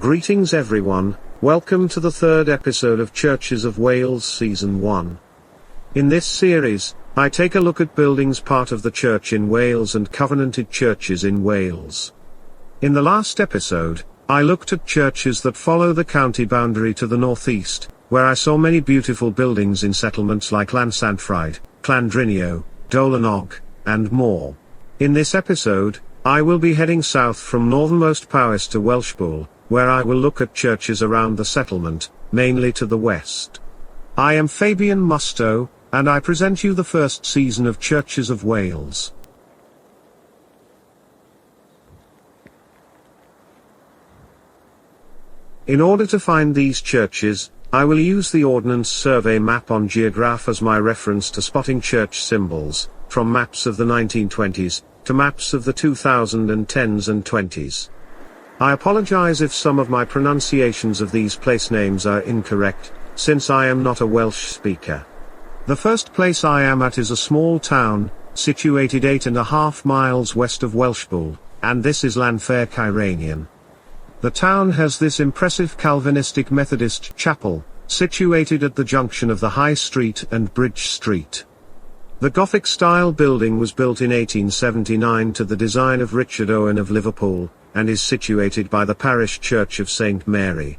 Greetings everyone, welcome to the third episode of Churches of Wales Season 1. In this series, I take a look at buildings part of the Church in Wales and covenanted churches in Wales. In the last episode, I looked at churches that follow the county boundary to the northeast, where I saw many beautiful buildings in settlements like Llansanfraid, Llandriniaeth, Dowlanog, and more. In this episode, I will be heading south from northernmost Powys to Welshpool, where I will look at churches around the settlement, mainly to the west. I am Fabian Musto, and I present you the first season of Churches of Wales. In order to find these churches, I will use the Ordnance Survey map on Geograph as my reference to spotting church symbols, from maps of the 1920s, to maps of the 2010s and 20s. I apologize if some of my pronunciations of these place names are incorrect, since I am not a Welsh speaker. The first place I am at is a small town, situated 8.5 miles west of Welshpool, and this is Llanfair Caerenion. The town has this impressive Calvinistic Methodist chapel, situated at the junction of the High Street and Bridge Street. The Gothic-style building was built in 1879 to the design of Richard Owen of Liverpool, and is situated by the parish church of St. Mary.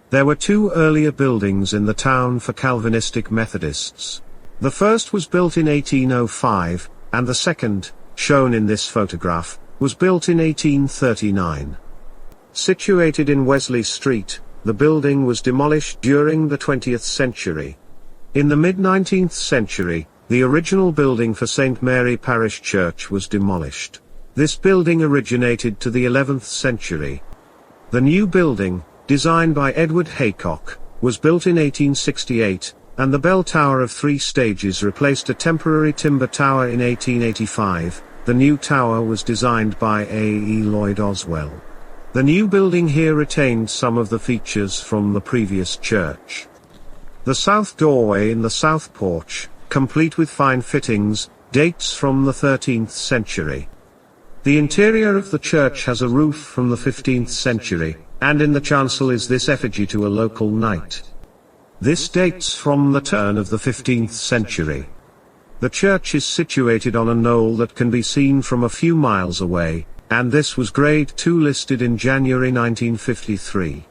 There were two earlier buildings in the town for Calvinistic Methodists. The first was built in 1805, and the second, shown in this photograph, was built in 1839. Situated in Wesley Street, the building was demolished during the 20th century. In the mid-19th century, the original building for St. Mary Parish Church was demolished. This building originated to the 11th century. The new building, designed by Edward Haycock, was built in 1868, and the bell tower of 3 stages replaced a temporary timber tower in 1885. The new tower was designed by A.E. Lloyd Oswell. The new building here retained some of the features from the previous church. The south doorway in the south porch, complete with fine fittings, dates from the 13th century. The interior of the church has a roof from the 15th century, and in the chancel is this effigy to a local knight. This dates from the turn of the 15th century. The church is situated on a knoll that can be seen from a few miles away, and this was Grade II listed in January 1953.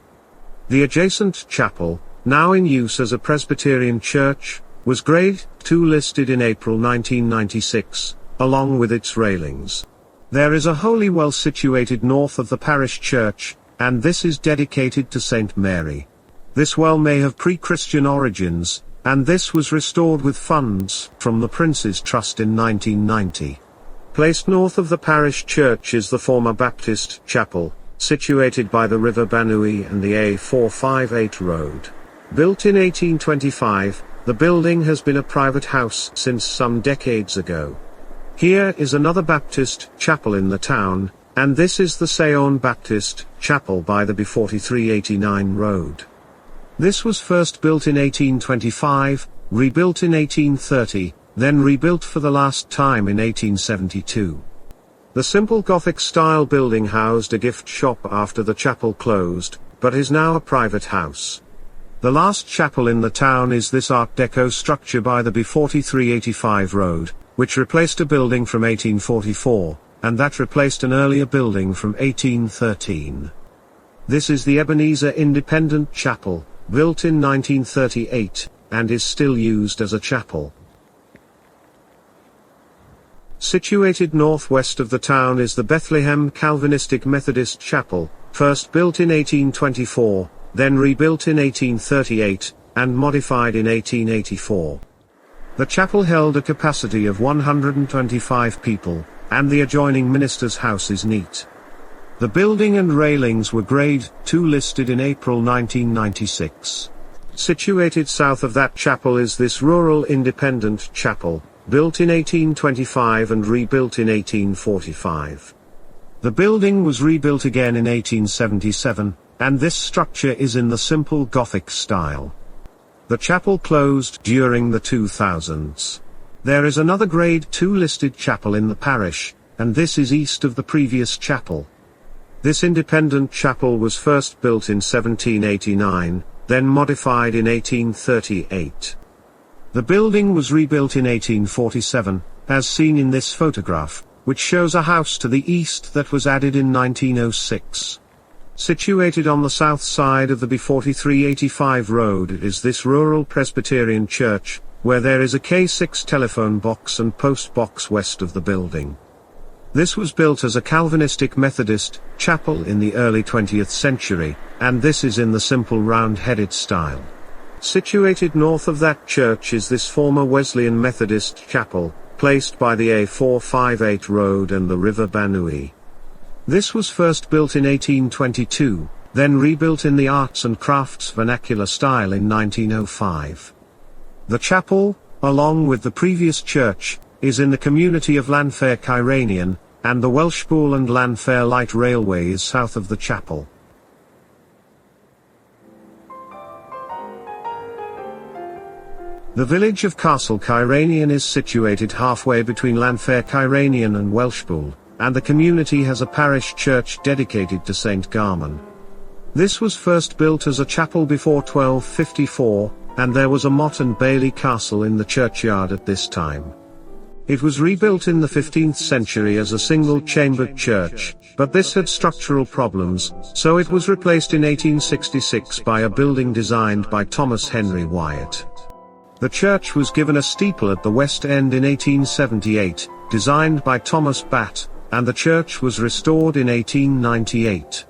The adjacent chapel, now in use as a Presbyterian church, was Grade II listed in April 1996, along with its railings. There is a holy well situated north of the parish church, and this is dedicated to St. Mary. This well may have pre-Christian origins, and this was restored with funds from the Prince's Trust in 1990. Placed north of the parish church is the former Baptist chapel, situated by the River Banwy and the A458 road. Built in 1825, the building has been a private house since some decades ago. Here is another Baptist chapel in the town, and this is the Sion Baptist Chapel by the B4389 road. This was first built in 1825, rebuilt in 1830, then rebuilt for the last time in 1872. The simple Gothic-style building housed a gift shop after the chapel closed, but is now a private house. The last chapel in the town is this Art Deco structure by the B4385 road, which replaced a building from 1844, and that replaced an earlier building from 1813. This is the Ebenezer Independent Chapel, built in 1938, and is still used as a chapel. Situated northwest of the town is the Bethlehem Calvinistic Methodist Chapel, first built in 1824, then rebuilt in 1838, and modified in 1884. The chapel held a capacity of 125 people, and the adjoining minister's house is neat. The building and railings were Grade II listed in April 1996. Situated south of that chapel is this rural independent chapel, built in 1825 and rebuilt in 1845. The building was rebuilt again in 1877, and this structure is in the simple Gothic style. The chapel closed during the 2000s. There is another Grade II listed chapel in the parish, and this is east of the previous chapel. This independent chapel was first built in 1789, then modified in 1838. The building was rebuilt in 1847, as seen in this photograph, which shows a house to the east that was added in 1906. Situated on the south side of the B4385 road is this rural Presbyterian church, where there is a K6 telephone box and post box west of the building. This was built as a Calvinistic Methodist chapel in the early 20th century, and this is in the simple round-headed style. Situated north of that church is this former Wesleyan Methodist chapel, placed by the A458 road and the River Banui. This was first built in 1822, then rebuilt in the arts and crafts vernacular style in 1905. The chapel, along with the previous church, is in the community of Llanfair Caeranion, and the Welshpool and Llanfair light railway is south of the chapel. The village of Castle Caeranion is situated halfway between Llanfair Caeranion and Welshpool, and the community has a parish church dedicated to St. Garman. This was first built as a chapel before 1254, and there was a Motte and Bailey castle in the churchyard at this time. It was rebuilt in the 15th century as a single-chambered church, but this had structural problems, so it was replaced in 1866 by a building designed by Thomas Henry Wyatt. The church was given a steeple at the west end in 1878, designed by Thomas Batt, and the church was restored in 1898.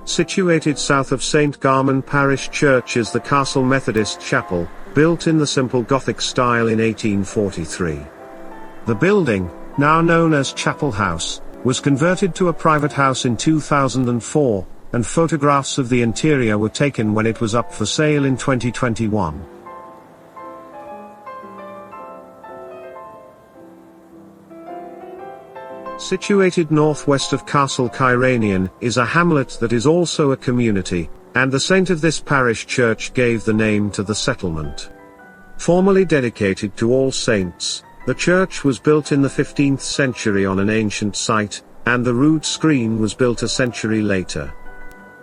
Situated south of St. Garman Parish Church is the Castle Methodist Chapel, built in the simple Gothic style in 1843. The building, now known as Chapel House, was converted to a private house in 2004, and photographs of the interior were taken when it was up for sale in 2021. Situated northwest of Castle Caeranion is a hamlet that is also a community, and the saint of this parish church gave the name to the settlement. Formerly dedicated to All Saints, the church was built in the 15th century on an ancient site, and the rood screen was built a century later.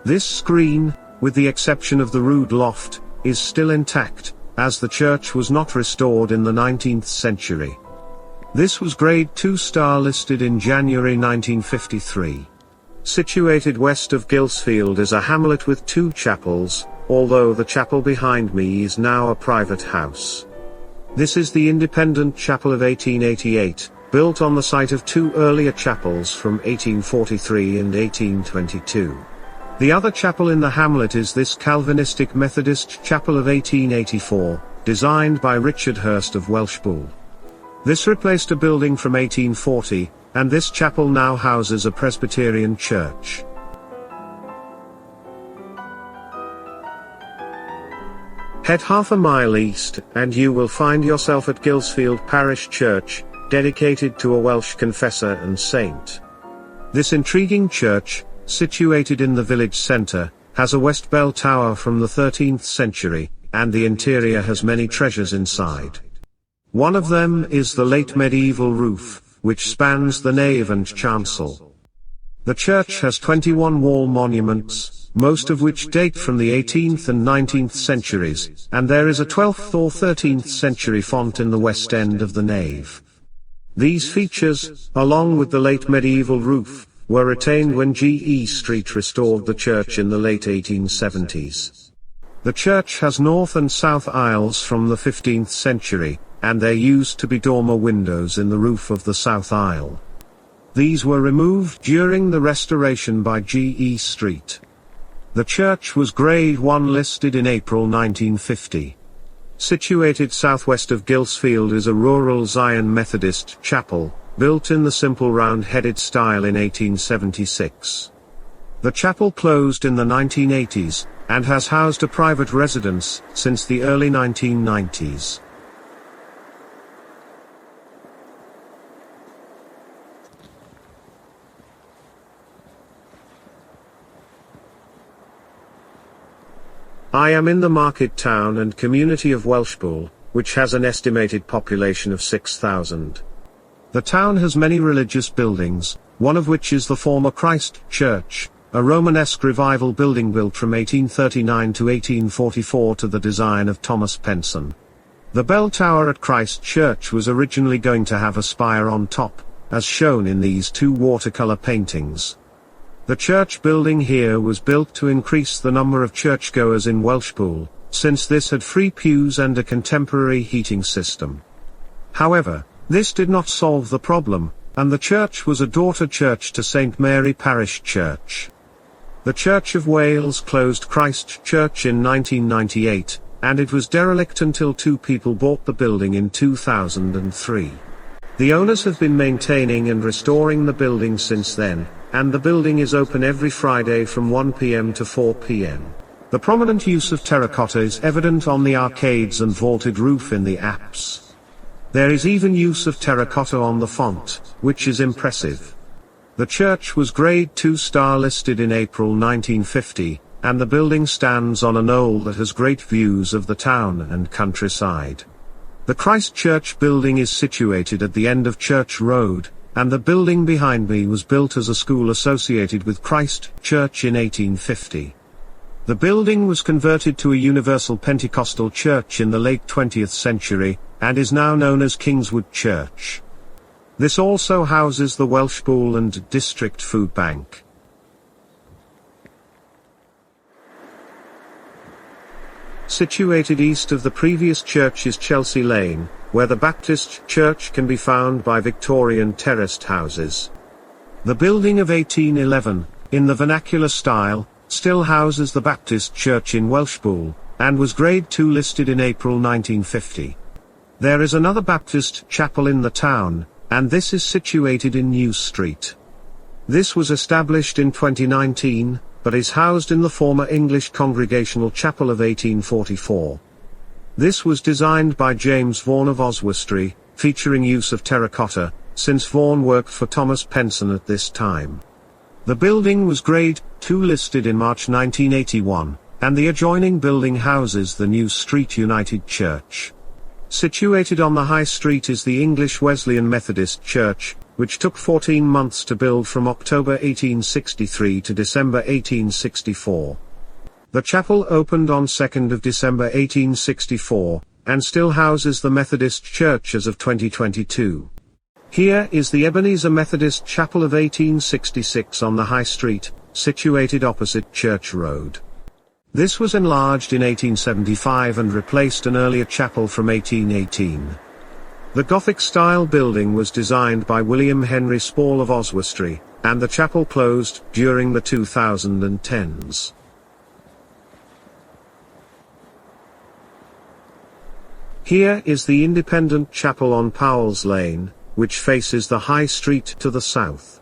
This screen, with the exception of the rood loft, is still intact, as the church was not restored in the 19th century. This was Grade 2 star listed in January 1953. Situated west of Gilsfield is a hamlet with two chapels, although the chapel behind me is now a private house. This is the Independent Chapel of 1888, built on the site of two earlier chapels from 1843 and 1822. The other chapel in the hamlet is this Calvinistic Methodist Chapel of 1884, designed by Richard Hurst of Welshpool. This replaced a building from 1840, and this chapel now houses a Presbyterian church. Head half a mile east, and you will find yourself at Gilsfield Parish Church, dedicated to a Welsh confessor and saint. This intriguing church, situated in the village centre, has a west bell tower from the 13th century, and the interior has many treasures inside. One of them is the late medieval roof, which spans the nave and chancel. The church has 21 wall monuments, most of which date from the 18th and 19th centuries, and there is a 12th or 13th century font in the west end of the nave. These features, along with the late medieval roof, were retained when G.E. Street restored the church in the late 1870s. The church has north and south aisles from the 15th century, and there used to be dormer windows in the roof of the south aisle. These were removed during the restoration by G.E. Street. The church was Grade 1 listed in April 1950. Situated southwest of Gilsfield is a rural Zion Methodist chapel, built in the simple round-headed style in 1876. The chapel closed in the 1980s, and has housed a private residence since the early 1990s. I am in the market town and community of Welshpool, which has an estimated population of 6,000. The town has many religious buildings, one of which is the former Christ Church, a Romanesque revival building built from 1839 to 1844 to the design of Thomas Penson. The bell tower at Christ Church was originally going to have a spire on top, as shown in these two watercolor paintings. The church building here was built to increase the number of churchgoers in Welshpool, since this had free pews and a contemporary heating system. However, this did not solve the problem, and the church was a daughter church to St Mary Parish Church. The Church of Wales closed Christ Church in 1998, and it was derelict until two people bought the building in 2003. The owners have been maintaining and restoring the building since then, and the building is open every Friday from 1 p.m. to 4 p.m. The prominent use of terracotta is evident on the arcades and vaulted roof in the apse. There is even use of terracotta on the font, which is impressive. The church was Grade 2 star listed in April 1950, and the building stands on a knoll that has great views of the town and countryside. The Christ Church building is situated at the end of Church Road, and the building behind me was built as a school associated with Christ Church in 1850. The building was converted to a Universal Pentecostal Church in the late 20th century, and is now known as Kingswood Church. This also houses the Welshpool and District Food Bank. Situated east of the previous church is Chelsea Lane, where the Baptist Church can be found by Victorian terraced houses. The building of 1811, in the vernacular style, still houses the Baptist Church in Welshpool, and was Grade 2 listed in April 1950. There is another Baptist chapel in the town, and this is situated in New Street. This was established in 2019, but is housed in the former English Congregational Chapel of 1844. This was designed by James Vaughan of Oswestry, featuring use of terracotta, since Vaughan worked for Thomas Penson at this time. The building was Grade 2 listed in March 1981, and the adjoining building houses the New Street United Church. Situated on the High Street is the English Wesleyan Methodist Church, which took 14 months to build from October 1863 to December 1864. The chapel opened on 2nd of December 1864, and still houses the Methodist Church as of 2022. Here is the Ebenezer Methodist Chapel of 1866 on the High Street, situated opposite Church Road. This was enlarged in 1875 and replaced an earlier chapel from 1818. The Gothic-style building was designed by William Henry Spall of Oswestry, and the chapel closed during the 2010s. Here is the Independent Chapel on Powell's Lane, which faces the High Street to the south.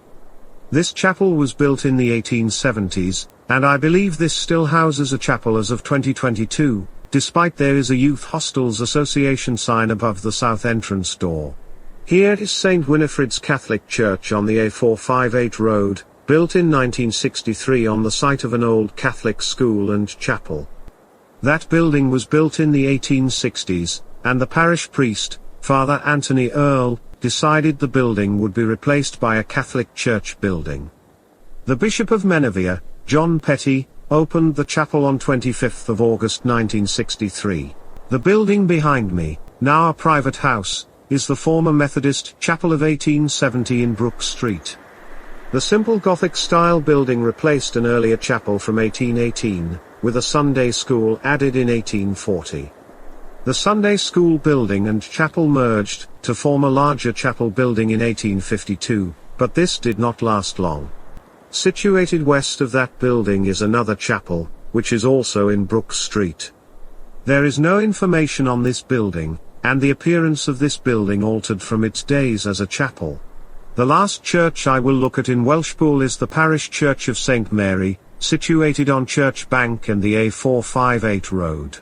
This chapel was built in the 1870s, and I believe this still houses a chapel as of 2022, despite there is a Youth Hostels Association sign above the south entrance door. Here is St. Winifred's Catholic Church on the A458 road, built in 1963 on the site of an old Catholic school and chapel. That building was built in the 1860s, and the parish priest, Father Anthony Earle, decided the building would be replaced by a Catholic church building. The Bishop of Menevere, John Petty, opened the chapel on 25th of August 1963. The building behind me, now a private house, is the former Methodist Chapel of 1870 in Brook Street. The simple Gothic-style building replaced an earlier chapel from 1818, with a Sunday school added in 1840. The Sunday school building and chapel merged to form a larger chapel building in 1852, but this did not last long. Situated west of that building is another chapel, which is also in Brook Street. There is no information on this building, and the appearance of this building altered from its days as a chapel. The last church I will look at in Welshpool is the parish church of St Mary, situated on Church Bank and the A458 road.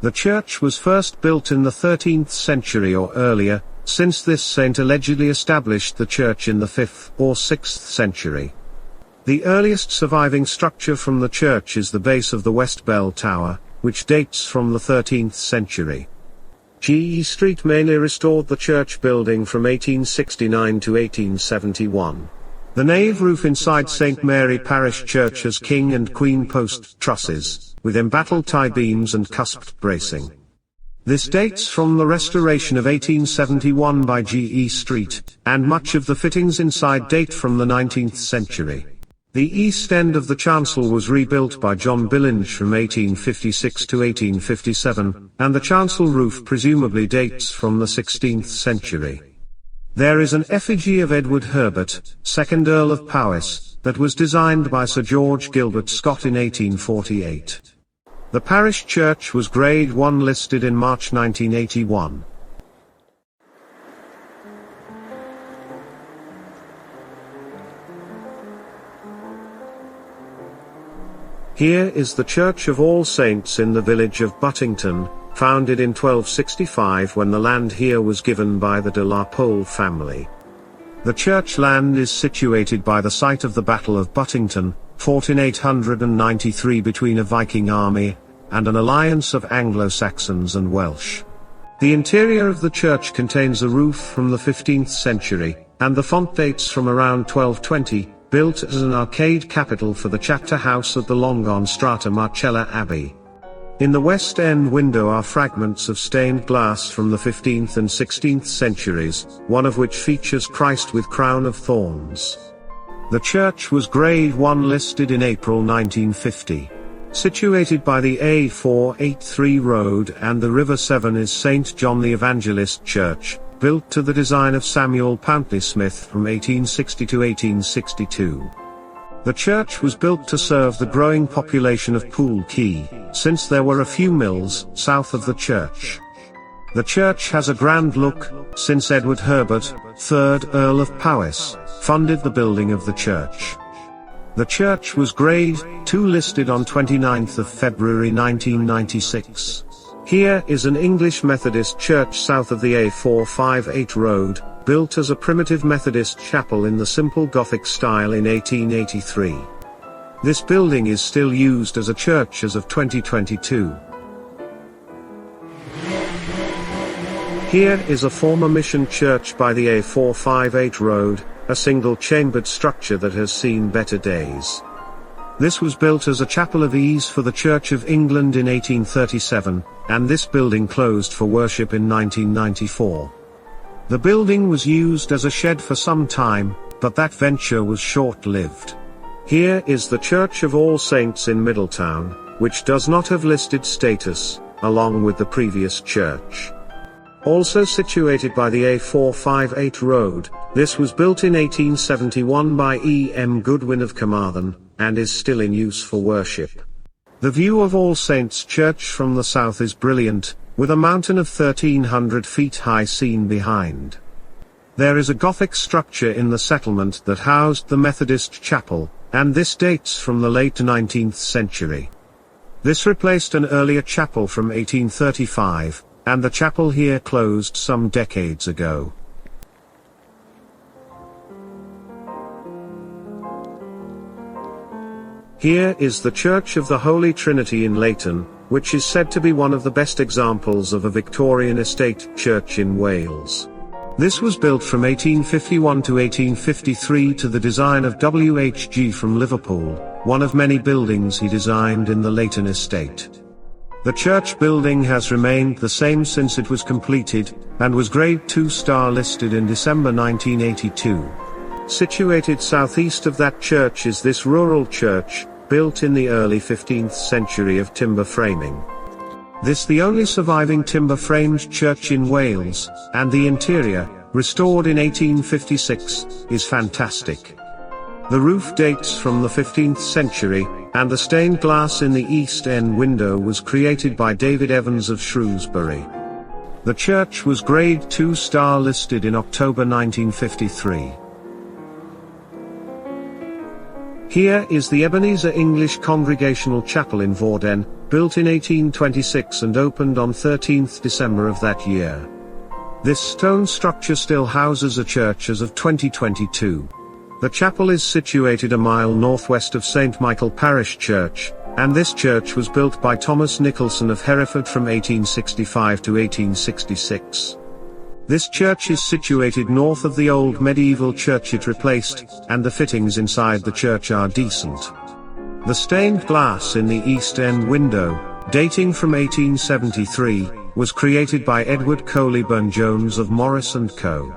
The church was first built in the 13th century or earlier, since this saint allegedly established the church in the 5th or 6th century. The earliest surviving structure from the church is the base of the West Bell Tower, which dates from the 13th century. G.E. Street mainly restored the church building from 1869 to 1871. The nave roof inside St. Mary Parish Church has king and queen post trusses, with embattled tie beams and cusped bracing. This dates from the restoration of 1871 by G. E. Street, and much of the fittings inside date from the 19th century. The east end of the chancel was rebuilt by John Billinge from 1856 to 1857, and the chancel roof presumably dates from the 16th century. There is an effigy of Edward Herbert, 2nd Earl of Powys, that was designed by Sir George Gilbert Scott in 1848. The parish church was Grade 1 listed in March 1981. Here is the Church of All Saints in the village of Buttington, founded in 1265 when the land here was given by the de la Pole family. The church land is situated by the site of the Battle of Buttington, fought in 893 between a Viking army and an alliance of Anglo-Saxons and Welsh. The interior of the church contains a roof from the 15th century, and the font dates from around 1220, built as an arcade capital for the chapter house at the Longon Strata Marcella Abbey. In the west end window are fragments of stained glass from the 15th and 16th centuries, one of which features Christ with crown of thorns. The church was Grade 1 listed in April 1950. Situated by the A483 road and the River Severn is St. John the Evangelist Church, built to the design of Samuel Pountney Smith from 1860 to 1862. The church was built to serve the growing population of Poole Quay, since there were a few mills south of the church. The church has a grand look, since Edward Herbert, 3rd Earl of Powys, funded the building of the church. The church was Grade 2 listed on 29th of February 1996. Here is an English Methodist church south of the A458 road, built as a primitive Methodist chapel in the simple Gothic style in 1883. This building is still used as a church as of 2022. Here is a former mission church by the A458 road, a single-chambered structure that has seen better days. This was built as a chapel of ease for the Church of England in 1837, and this building closed for worship in 1994. The building was used as a shed for some time, but that venture was short-lived. Here is the Church of All Saints in Middletown, which does not have listed status, along with the previous church. Also situated by the A458 road, this was built in 1871 by E. M. Goodwin of Carmarthen, and is still in use for worship. The view of All Saints Church from the south is brilliant, with a mountain of 1,300 feet high seen behind. There is a Gothic structure in the settlement that housed the Methodist chapel, and this dates from the late 19th century. This replaced an earlier chapel from 1835, and the chapel here closed some decades ago. Here is the Church of the Holy Trinity in Leighton, which is said to be one of the best examples of a Victorian estate church in Wales. This was built from 1851 to 1853 to the design of W.H.G. from Liverpool, one of many buildings he designed in the Leighton estate. The church building has remained the same since it was completed, and was Grade 2 star listed in December 1982. Situated southeast of that church is this rural church, built in the early 15th century of timber framing. This the only surviving timber-framed church in Wales, and the interior, restored in 1856, is fantastic. The roof dates from the 15th century, and the stained glass in the east end window was created by David Evans of Shrewsbury. The church was Grade 2 star listed in October 1953. Here is the Ebenezer English Congregational Chapel in Vorden, built in 1826 and opened on 13th December of that year. This stone structure still houses a church as of 2022. The chapel is situated a mile northwest of St. Michael Parish Church, and this church was built by Thomas Nicholson of Hereford from 1865 to 1866. This church is situated north of the old medieval church it replaced, and the fittings inside the church are decent. The stained glass in the east end window, dating from 1873, was created by Edward Coley Burne-Jones of Morris & Co.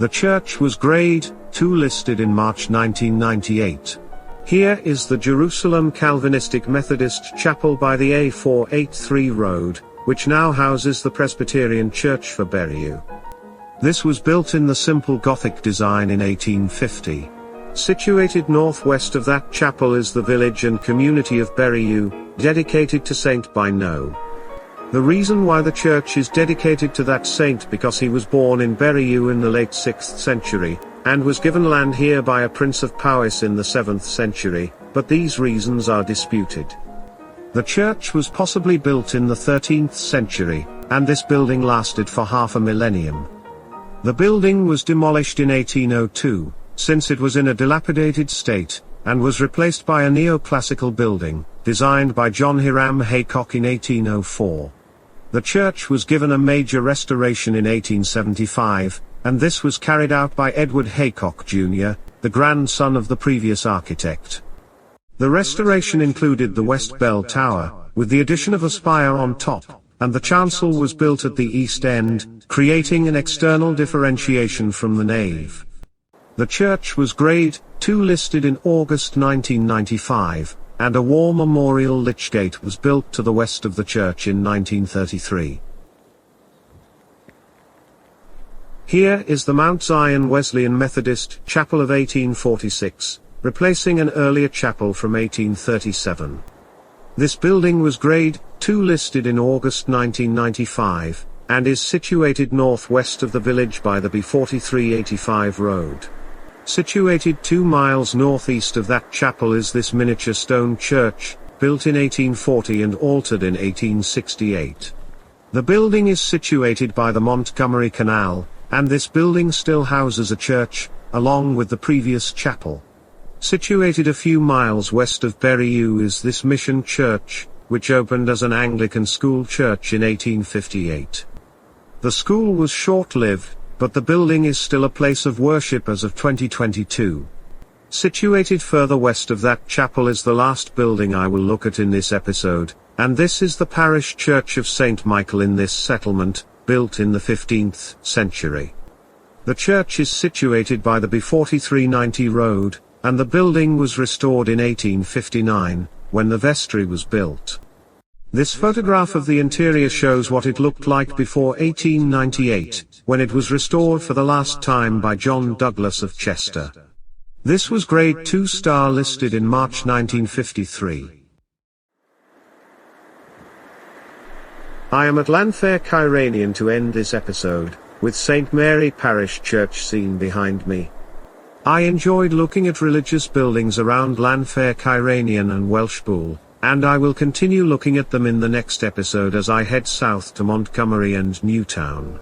The church was Grade II listed in March 1998. Here is the Jerusalem Calvinistic Methodist Chapel by the A483 road, which now houses the Presbyterian Church for Berriew. This was built in the simple Gothic design in 1850. Situated northwest of that chapel is the village and community of Berriew, dedicated to Saint Bino. The reason why the church is dedicated to that saint because he was born in Berriew in the late 6th century, and was given land here by a Prince of Powys in the 7th century, but these reasons are disputed. The church was possibly built in the 13th century, and this building lasted for half a millennium. The building was demolished in 1802, since it was in a dilapidated state, and was replaced by a neoclassical building, designed by John Hiram Haycock in 1804. The church was given a major restoration in 1875, and this was carried out by Edward Haycock Jr., the grandson of the previous architect. The restoration included the west bell tower, with the addition of a spire on top, and the chancel was built at the east end, creating an external differentiation from the nave. The church was Grade II listed in August 1995, and a war memorial lychgate was built to the west of the church in 1933. Here is the Mount Zion Wesleyan Methodist Chapel of 1846, replacing an earlier chapel from 1837. This building was Grade II listed in August 1995, and is situated northwest of the village by the B4385 road. Situated 2 miles northeast of that chapel is this miniature stone church, built in 1840 and altered in 1868. The building is situated by the Montgomery Canal, and this building still houses a church, along with the previous chapel. Situated a few miles west of Berriew is this mission church, which opened as an Anglican school church in 1858. The school was short-lived, but the building is still a place of worship as of 2022. Situated further west of that chapel is the last building I will look at in this episode, and this is the parish church of St. Michael in this settlement, built in the 15th century. The church is situated by the B4390 road, and the building was restored in 1859, when the vestry was built. This photograph of the interior shows what it looked like before 1898, when it was restored for the last time by John Douglas of Chester. This was Grade II star listed in March 1953. I am at Llanfair Caeranion to end this episode, with St. Mary Parish Church seen behind me. I enjoyed looking at religious buildings around Llanfair Caeranion and Welshpool, and I will continue looking at them in the next episode as I head south to Montgomery and Newtown.